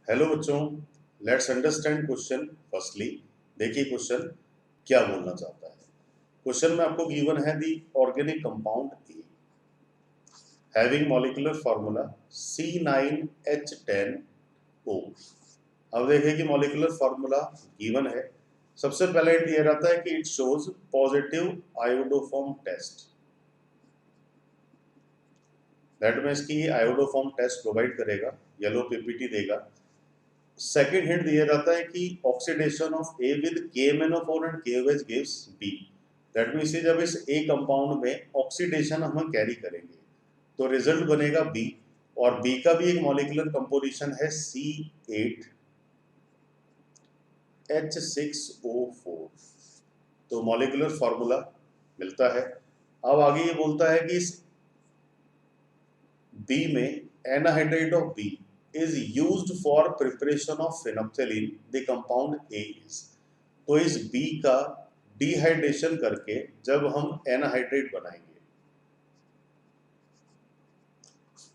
Hello बच्चों, let's understand question firstly. देखिए question क्या बोलना चाहता है। क्वेश्चन में आपको गिवन है the organic compound A having molecular formula C9H10O। अब देखिए कि मॉलिक्यूलर फार्मूला गिवन है। सबसे पहले दिया जाता है कि it shows positive iodoform test. That means कि आयोडोफॉर्म टेस्ट प्रोवाइड करेगा, येलो पीपीटी देगा। सेकेंड हिंट दिया जाता है कि oxidation of A with KMnO4 and KOH gives B. That means जब इस ए कंपाउंड में ऑक्सीडेशन हम कैरी करेंगे तो रिजल्ट बनेगा बी, और बी का भी एक मॉलिक्यूलर कंपोजिशन है C8H6O4। तो मॉलिक्यूलर फॉर्मूला मिलता है। अब आगे ये बोलता है कि इस बी में anhydride of B is used for preparation of phenolphthalein, the compound A is। तो इस B का डिहाइड्रेशन करके जब हम एनाहाइड्रेट बनाएंगे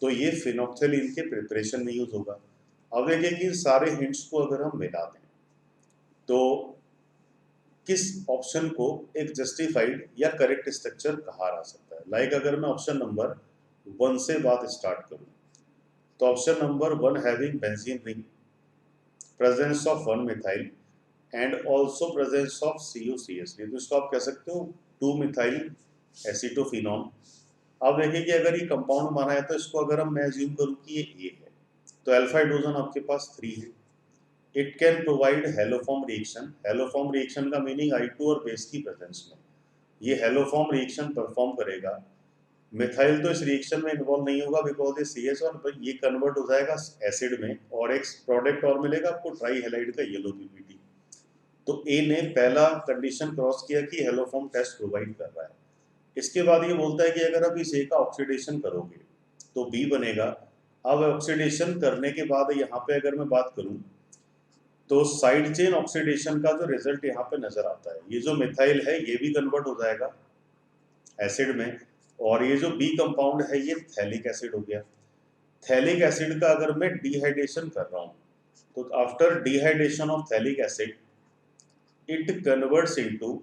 तो ये फिनोप्थेलिन के प्रिपरेशन में यूज होगा। अब देखिए कि सारे हिंट्स को अगर हम मिला दें तो किस ऑप्शन को एक जस्टिफाइड या करेक्ट स्ट्रक्चर कहा जा सकता है। लाइक अगर मैं ऑप्शन नंबर 1 से बात स्टार्ट करूं तो option number 1 having benzene ring, presence of 1 methyl and also presence of CuCH3, तो इसको आप कह सकते हो 2 मिथाइल एसिटोफिनॉन। अब देखिए कि अगर ये कंपाउंड माना है तो इसको अगर हम मैं अज्यूम करूं कि ये ए है तो अल्फा हाइड्रोजन आपके पास 3 है। It can provide haloform reaction. Haloform reaction का मीनिंग I2 और बेस की प्रेजेंस में ये हेलोफॉर्म रिएक्शन परफॉर्म करेगा। मिथाइल तो इस रिएक्शन में इन्वॉल्व नहीं होगा बिकॉज ये CH और ये कन्वर्ट हो जाएगा एसिड में, और एक प्रोडक्ट और मिलेगा आपको ट्राई हेलाइड का येलो पीपीटी। तो ए ने पहला कंडीशन क्रॉस किया कि हेलोफॉर्म टेस्ट प्रोवाइड कर रहा है। इसके बाद ये बोलता है कि अगर आप इस ए का ऑक्सीडेशन करोगे तो बी बनेगा। अब ऑक्सीडेशन करने के बाद यहाँ पे अगर मैं बात करूं तो साइड चेन ऑक्सीडेशन का जो रिजल्ट यहाँ पे नजर आता है, ये जो मिथाइल है ये भी कन्वर्ट हो जाएगा एसिड में, और ये जो बी कंपाउंड है ये थैलिक एसिड हो गया। थैलिक एसिड का अगर मैं डिहाइड्रेशन कर रहा हूँ तो after dehydration of phthalic acid it converts into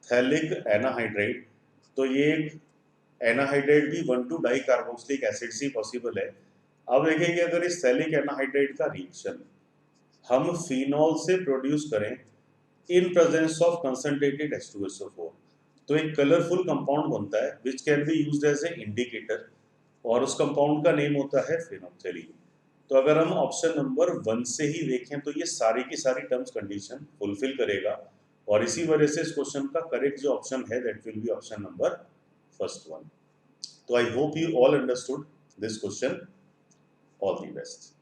phthalic anhydrate. तो ये एनाहाइड्रेट भी 1,2 डाई कार्बोक्सिलिक एसिड से पॉसिबल है। अब देखेंगे अगर इस थैलिक एनाहाइड्रेट का रिएक्शन हम फिनॉल से प्रोड्यूस करें in presence of concentrated H2SO4 तो एक कलरफुल कंपाउंड बनता है which can be used as a indicator, और उस कंपाउंड का नेम होता है फिनोप्थेलीन। तो अगर हम ऑप्शन नंबर 1 से ही देखें तो ये सारी की सारी टर्म्स कंडीशन फुलफिल करेगा, और इसी वजह से इस क्वेश्चन का करेक्ट जो ऑप्शन है that will be option number first one. तो I hope you all understood this question. All the best.